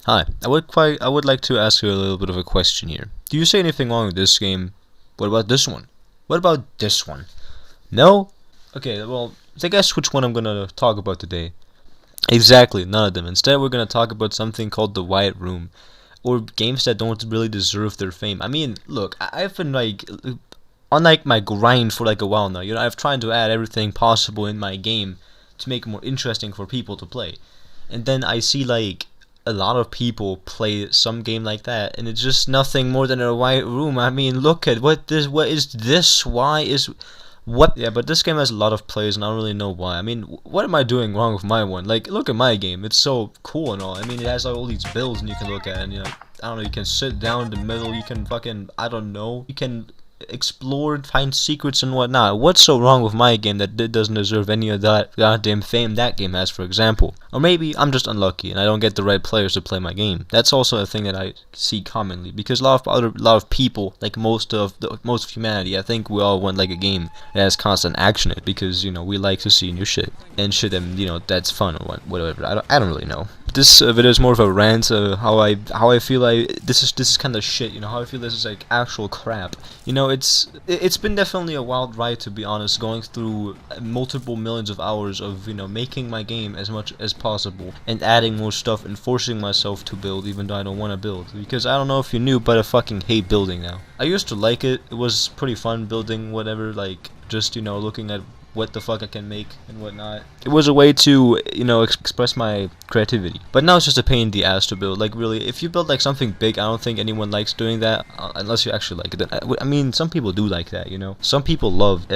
Hi, I would like to ask you a little bit of a question here. Do you see anything wrong with this game? What about this one? What about this one? No? Okay, well, I guess which one I'm gonna talk about today. Exactly, none of them. Instead, we're gonna talk about something called the White Room, or games that don't really deserve their fame. I mean, look, I've been on my grind for like a while now. I've tried to add everything possible in my game to make it more interesting for people to play, and then I see a lot of people play some game like that, and it's just nothing more than a white room. I mean, look at what is this? Why is what? Yeah, but this game has a lot of players, and I don't really know why. I mean, what am I doing wrong with my one? Like, look at my game. It's so cool and all. I mean, it has all these builds, and you can look at, and I don't know. You can sit down in the middle. You can fucking, I don't know. You can explore, find secrets and whatnot. What's so wrong with my game that it doesn't deserve any of that goddamn fame that game has, for example? Or maybe I'm just unlucky and I don't get the right players to play my game. That's also a thing that I see commonly, because a lot of people, like most of humanity, I think we all want like a game that has constant action in it, because we like to see new shit and shit, and that's fun or whatever. I don't really know. This video is more of a rant. How I feel this is kind of shit. How I feel this is like actual crap. It's been definitely a wild ride, to be honest, going through multiple millions of hours of making my game as much as possible and adding more stuff and forcing myself to build even though I don't want to build, because I don't know if you knew, but I fucking hate building now. I used to like it. It was pretty fun building whatever, like just looking at what the fuck I can make and whatnot. It was a way to express my creativity. But now it's just a pain in the ass to build. Like, really, if you build like something big, I don't think anyone likes doing that unless you actually like it. I mean, some people do like that. Some people love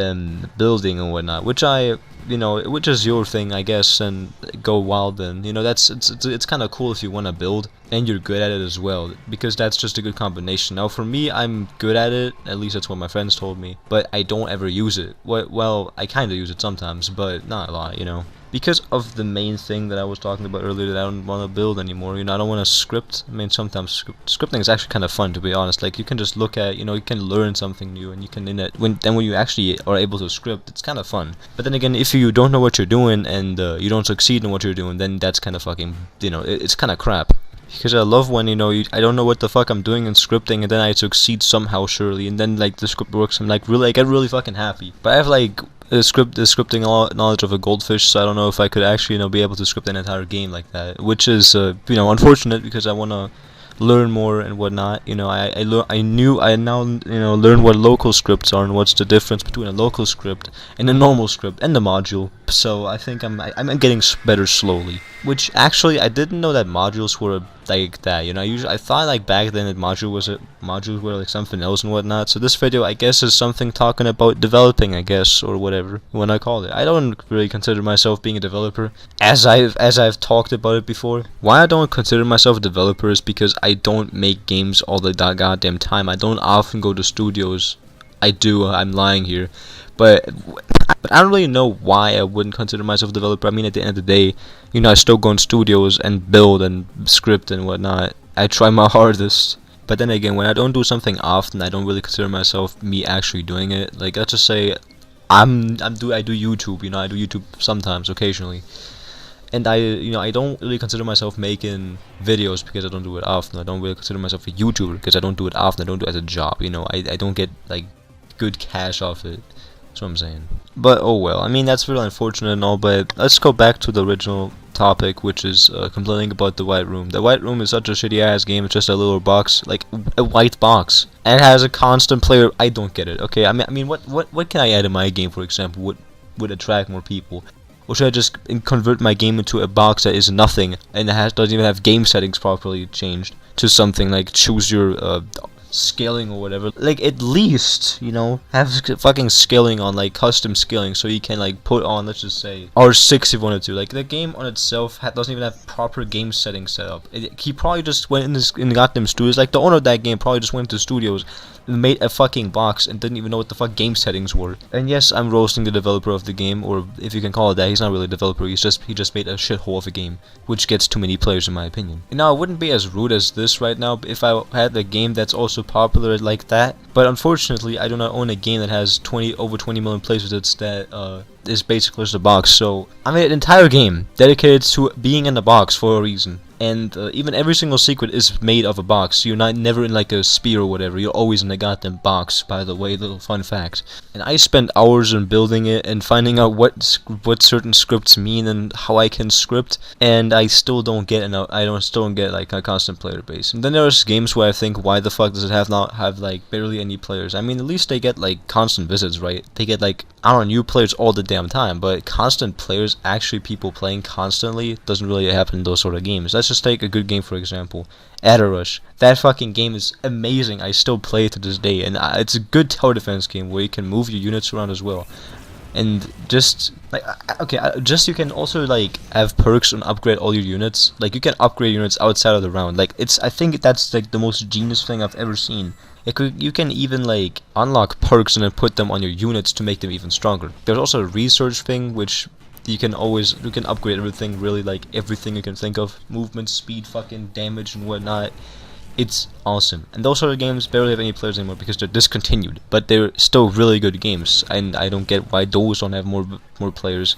building and whatnot, which which is your thing, I guess, and go wild. And it's kind of cool if you want to build and you're good at it as well, because that's just a good combination. Now for me, I'm good at it, at least that's what my friends told me, but I don't ever use it. Well, I kind of use it sometimes, but not a lot, because of the main thing that I was talking about earlier, that I don't want to build anymore. I don't want to script. I mean, sometimes scripting is actually kind of fun, to be honest. Like, you can just look at, you can learn something new, and you can when you actually are able to script, it's kind of fun. But then again, if you don't know what you're doing and you don't succeed in what you're doing, then that's kind of fucking, it's kind of crap. Because I love when I don't know what the fuck I'm doing in scripting, and then I succeed somehow, surely, and then the script works. I get really fucking happy. But I have the scripting knowledge of a goldfish, so I don't know if I could actually be able to script an entire game like that, which is unfortunate, because I want to learn more and whatnot. I now learn what local scripts are and what's the difference between a local script and a normal script and the module. So I think I'm getting better slowly. Which actually, I didn't know that modules were like that. I thought back then that modules were like something else and whatnot. So this video, I guess, is something talking about developing, I guess, or whatever you want to call it. I don't really consider myself being a developer, as I've talked about it before. Why I don't consider myself a developer is because I don't make games all the goddamn time. I don't often go to studios. I do. I'm lying here, but I don't really know why I wouldn't consider myself a developer. I mean, at the end of the day, I still go in studios and build and script and whatnot. I try my hardest. But then again, when I don't do something often, I don't really consider myself me actually doing it. Like, let's just say I do YouTube. I do YouTube sometimes, occasionally. And I don't really consider myself making videos because I don't do it often. I don't really consider myself a YouTuber because I don't do it often. I don't do it as a job. I don't get good cash off it. That's what I'm saying. But oh well. I mean, that's really unfortunate and all. But let's go back to the original topic, which is complaining about the White Room. The White Room is such a shitty ass game. It's just a little box, like a white box, and it has a constant player. I don't get it. Okay. I mean, what can I add in my game, for example, would attract more people? Or should I just convert my game into a box that is nothing and doesn't even have game settings properly changed to something like choose your scaling or whatever? Like, at least have fucking scaling on, like custom scaling, so you can put on, let's just say, R6 if you wanted to. Like, the game on itself doesn't even have proper game settings set up. He probably just went in the goddamn studios. Like, the owner of that game probably just went to studios and made a fucking box and didn't even know what the fuck game settings were. And yes, I'm roasting the developer of the game, or if you can call it that. He's not really a developer. He just made a shithole of a game, which gets too many players in my opinion. Now, I wouldn't be as rude as this right now if I had a game that's also popular like that. But unfortunately, I do not own a game that has over 20 million players that is basically just a box. So I made an entire game dedicated to being in the box for a reason. and even every single secret is made of a box. You're not never in like a spear or whatever. You're always in a goddamn box. By the way, little fun fact. And I spent hours in building it and finding out what certain scripts mean and how I can script, and I still don't get enough. Still don't get like a constant player base. And then there's games where I think, why the fuck does it not have like barely any players? I mean, at least they get like constant visits, right? They get like, I don't know, new players all the damn time, but constant players, actually people playing constantly, doesn't really happen in those sort of games. Let's just take a good game for example, Adder Rush. That fucking game is amazing. I still play it to this day, and it's a good tower defense game where you can move your units around as well. And just like, okay, just you can also like have perks and upgrade all your units. Like you can upgrade units outside of the round. Like I think that's like the most genius thing I've ever seen. You can even like unlock perks and then put them on your units to make them even stronger. There's also a research thing which you can upgrade everything, really, like everything you can think of, movement, speed, fucking damage and whatnot. It's awesome. And those sort of games barely have any players anymore because they're discontinued, but they're still really good games, and I don't get why those don't have more players.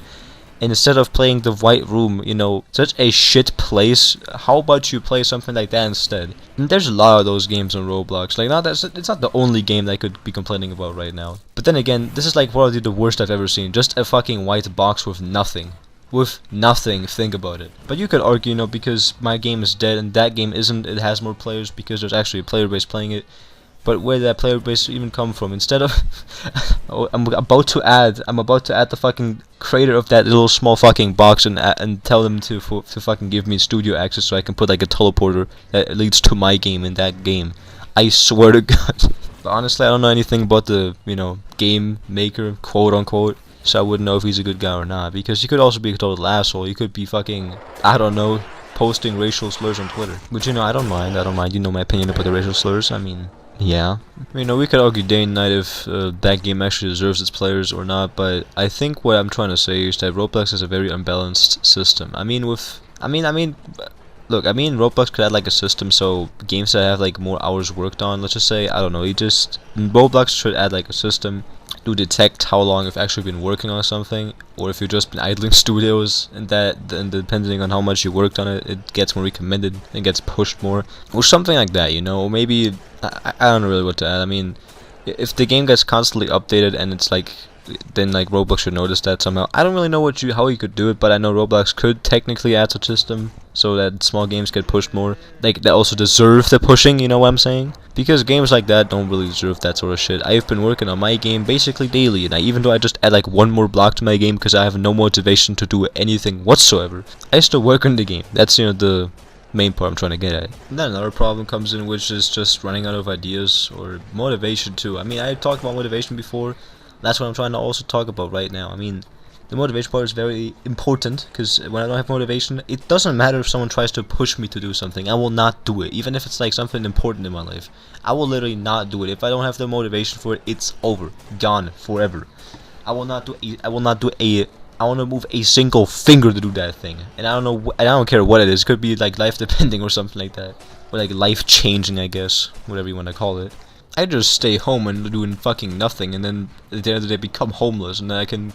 And instead of playing the White Room, you know, such a shit place, how about you play something like that instead? And there's a lot of those games on Roblox. Like, it's not the only game that I could be complaining about right now. But then again, this is like probably the worst I've ever seen. Just a fucking white box with nothing. With nothing, think about it. But you could argue, you know, because my game is dead and that game isn't, it has more players because there's actually a player base playing it. But where did that player base even come from? Instead of I'm about to add the fucking creator of that little small fucking box and tell them to fucking give me studio access so I can put like a teleporter that leads to my game in that game. I swear to God. But honestly, I don't know anything about the, you know, game maker, quote unquote. So I wouldn't know if he's a good guy or not, because he could also be a total asshole. He could be fucking, I don't know, posting racial slurs on Twitter. But you know, I don't mind. You know my opinion about the racial slurs. I mean, yeah. You know, we could argue day and night if that game actually deserves its players or not, but I think what I'm trying to say is that Roblox is a very unbalanced system. Look, Roblox could add like a system so games that have like more hours worked on, let's just say, I don't know, Roblox should add like a system to detect how long you've actually been working on something, or if you've just been idling studios, and depending on how much you worked on it, it gets more recommended and gets pushed more, or something like that, you know. Or maybe I don't know really what to add. I mean, if the game gets constantly updated and it's like, then like Roblox should notice that somehow. I don't really know how you could do it, but I know Roblox could technically add such a system so that small games get pushed more. Like, they also deserve the pushing, you know what I'm saying? Because games like that don't really deserve that sort of shit. I've been working on my game basically daily, and even though I just add like one more block to my game because I have no motivation to do anything whatsoever, I still work on the game. That's, you know, the main part I'm trying to get at. And then another problem comes in, which is just running out of ideas or motivation too. I mean, I talked about motivation before. That's what I'm trying to also talk about right now. I mean, the motivation part is very important, because when I don't have motivation, it doesn't matter if someone tries to push me to do something. I will not do it, even if it's like something important in my life. I will literally not do it. If I don't have the motivation for it, it's over, gone forever. I will not move a single finger to do that thing, and I don't care what it is. It could be like life depending or something like that, or like life changing, I guess, whatever you want to call it. I just stay home and doing fucking nothing, and then at the end of the day become homeless, and then I can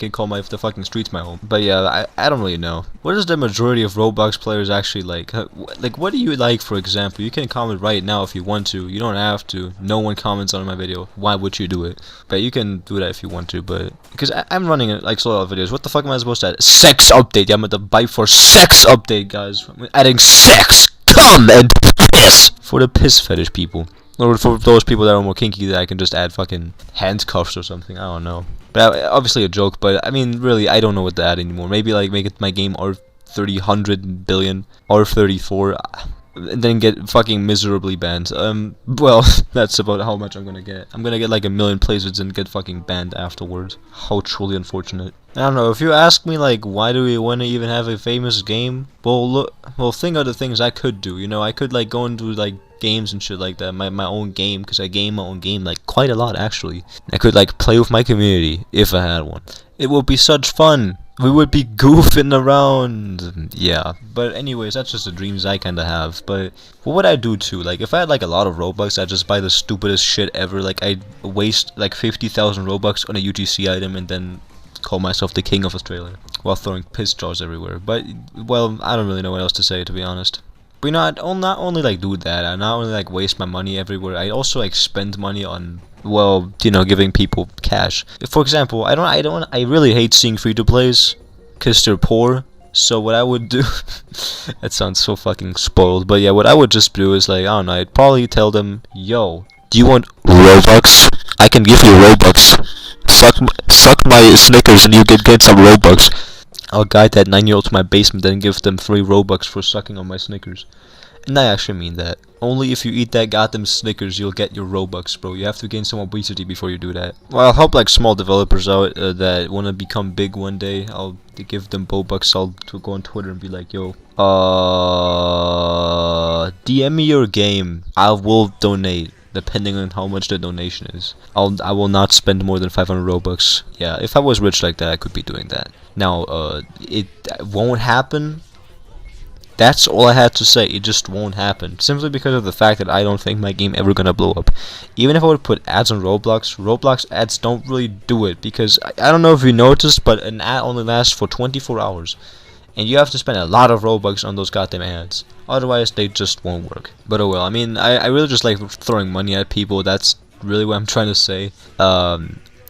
call the fucking streets my home. But yeah, I don't really know. What is the majority of Roblox players actually like? Like, what do you like, for example? You can comment right now if you want to. You don't have to. No one comments on my video. Why would you do it? But you can do that if you want to. But because I'm running like solo videos. What the fuck am I supposed to add? Sex update. Yeah, I'm at the bite for sex update, guys. I'm adding sex, cum, and piss for the piss fetish people. Or for those people that are more kinky, that I can just add fucking handcuffs or something. I don't know. But obviously a joke. But I mean, really, I don't know what to add anymore. Maybe like make it my game R30 billion, R34, and then get fucking miserably banned. Well, that's about how much I'm gonna get. I'm gonna get like 1 million plays and get fucking banned afterwards. How truly unfortunate. I don't know. If you ask me like, why do we want to even have a famous game? Well, think of the things I could do. You know, I could like go into like games and shit like that, my own game, because I game my own game like quite a lot actually. I could like play with my community if I had one. It would be such fun. We would be goofing around. Yeah, but anyways, that's just the dreams I kinda have. But what would I do too? Like, if I had like a lot of Robux, I'd just buy the stupidest shit ever. Like, I'd waste like 50,000 Robux on a UGC item and then call myself the king of Australia. while throwing piss jars everywhere. But well, I don't really know what else to say, to be honest. But you know, I not only like do that, I not only like waste my money everywhere, I also like spend money on, well, you know, giving people cash. For example, I really hate seeing free-to-plays because they're poor. So what I would do, that sounds so fucking spoiled, but yeah, what I would just do is like, I don't know, I'd probably tell them, yo, do you want Robux? I can give you Robux. Suck my Snickers and you get some Robux. I'll guide that 9-year-old to my basement and give them 3 Robux for sucking on my Snickers. And I actually mean that. Only if you eat that goddamn Snickers, you'll get your Robux, bro. You have to gain some obesity before you do that. Well, I'll help like small developers out that want to become big one day. I'll give them Robux. I'll go on Twitter and be like, yo, DM me your game. I will donate, depending on how much the donation is. I will not spend more than 500 Robux. Yeah, if I was rich like that, I could be doing that. Now, it won't happen. That's all I had to say. It just won't happen, simply because of the fact that I don't think my game ever gonna blow up. Even if I would put ads on Roblox ads don't really do it, because I don't know if you noticed, but an ad only lasts for 24 hours. And you have to spend a lot of Robux on those goddamn ads. Otherwise, they just won't work. But oh well, I mean, I really just like throwing money at people. That's really what I'm trying to say.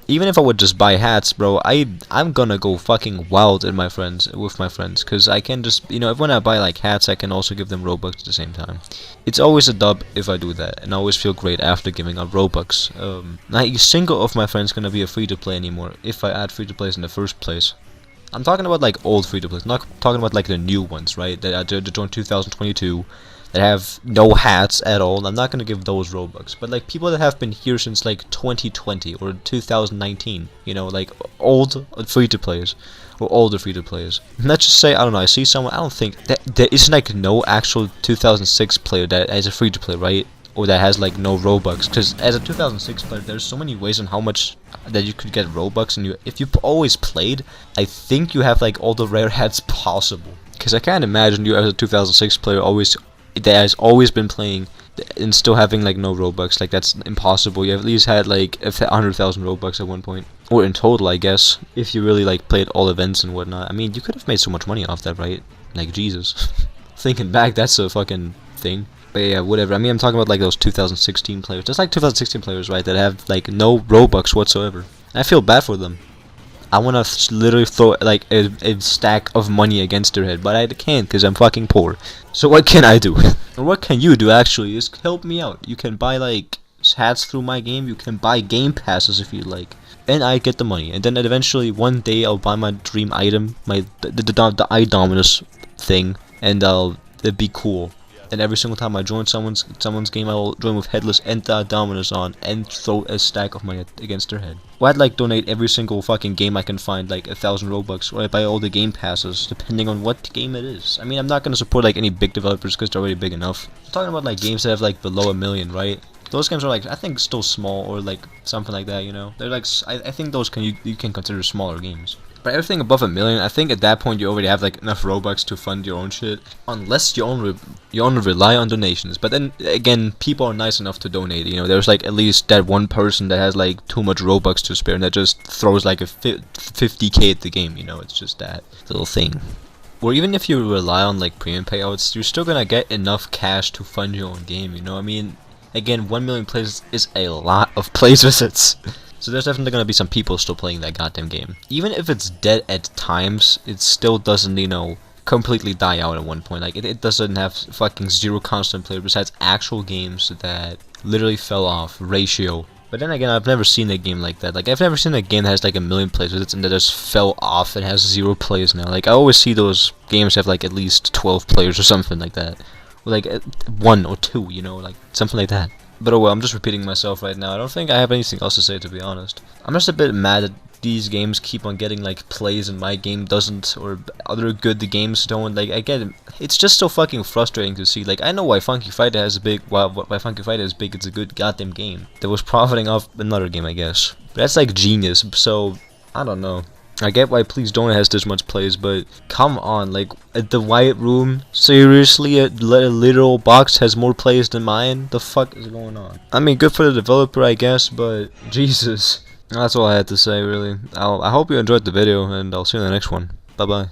Even if I would just buy hats, bro, I'm gonna go fucking wild with my friends, because I can just, you know, when I buy like hats, I can also give them Robux at the same time. It's always a dub if I do that, and I always feel great after giving out Robux. Not a single of my friends gonna be a free-to-play anymore if I add free-to-plays in the first place. I'm talking about like old free-to-plays, not talking about like the new ones, right? That joined 2022. That have no hats at all. I'm not gonna give those Robux, but like people that have been here since like 2020 or 2019, you know, like old free-to-players or older free-to-players. Let's just say, I don't know, I see someone, I don't think that there is like no actual 2006 player that is a free-to-play, right? Or that has like no Robux, because as a 2006 player, there's so many ways on how much that you could get Robux, and if you've always played, I think you have like all the rare hats possible. Because I can't imagine you as a 2006 player that has always been playing and still having like no Robux. Like, that's impossible. You have at least had like 100,000 Robux at one point, or in total, I guess, if you really like played all events and whatnot. I mean, you could have made so much money off that, right? Like, Jesus. Thinking back, that's a fucking thing. But yeah, whatever. I mean, I'm talking about like those 2016 players. There's like 2016 players, right, that have like no Robux whatsoever. And I feel bad for them. I want to literally throw like a stack of money against their head, but I can't because I'm fucking poor. So what can I do? Or what can you do, actually? Just help me out. You can buy like hats through my game. You can buy game passes if you like. And I get the money. And then eventually one day I'll buy my dream item, the Idominus thing, and it'd be cool. And every single time I join someone's game, I will join with Headless and the Dominus on and throw a stack of money against their head. Or I'd like donate every single fucking game I can find, like 1,000 Robux, or I buy all the game passes, depending on what game it is. I mean, I'm not gonna support like any big developers because they're already big enough. I'm talking about like games that have like below 1 million, right? Those games are like, I think, still small, or like something like that, you know? They're like, I think those you can consider smaller games. But everything above 1 million, I think at that point you already have like enough Robux to fund your own shit, unless you only rely on donations. But then again, people are nice enough to donate. You know, there's like at least that one person that has like too much Robux to spare and that just throws like a 50k at the game. You know, it's just that little thing. Or even if you rely on like premium payouts, you're still gonna get enough cash to fund your own game. You know, I mean, again, 1 million plays is a lot of plays visits. So there's definitely gonna be some people still playing that goddamn game. Even if it's dead at times, it still doesn't, you know, completely die out at one point. Like, it doesn't have fucking zero constant player besides actual games that literally fell off. Ratio. But then again, I've never seen a game like that. Like, I've never seen a game that has like 1 million plays with it and that just fell off and has 0 plays now. Like, I always see those games have like at least 12 players or something like that. Or like 1 or 2, you know, like something like that. But oh well, I'm just repeating myself right now. I don't think I have anything else to say, to be honest. I'm just a bit mad that these games keep on getting like plays and my game doesn't, or other good games don't. Like, I get it. It's just so fucking frustrating to see. Like, I know why Funky Friday has a big, why Funky Friday is big. It's a good goddamn game that was profiting off another game, I guess. But that's like genius. So I don't know. I get why Please Don't has this much plays, but come on, like, at the White Room, seriously, a literal box has more plays than mine? The fuck is going on? I mean, good for the developer, I guess, but Jesus. That's all I had to say, really. I hope you enjoyed the video, and I'll see you in the next one. Bye bye.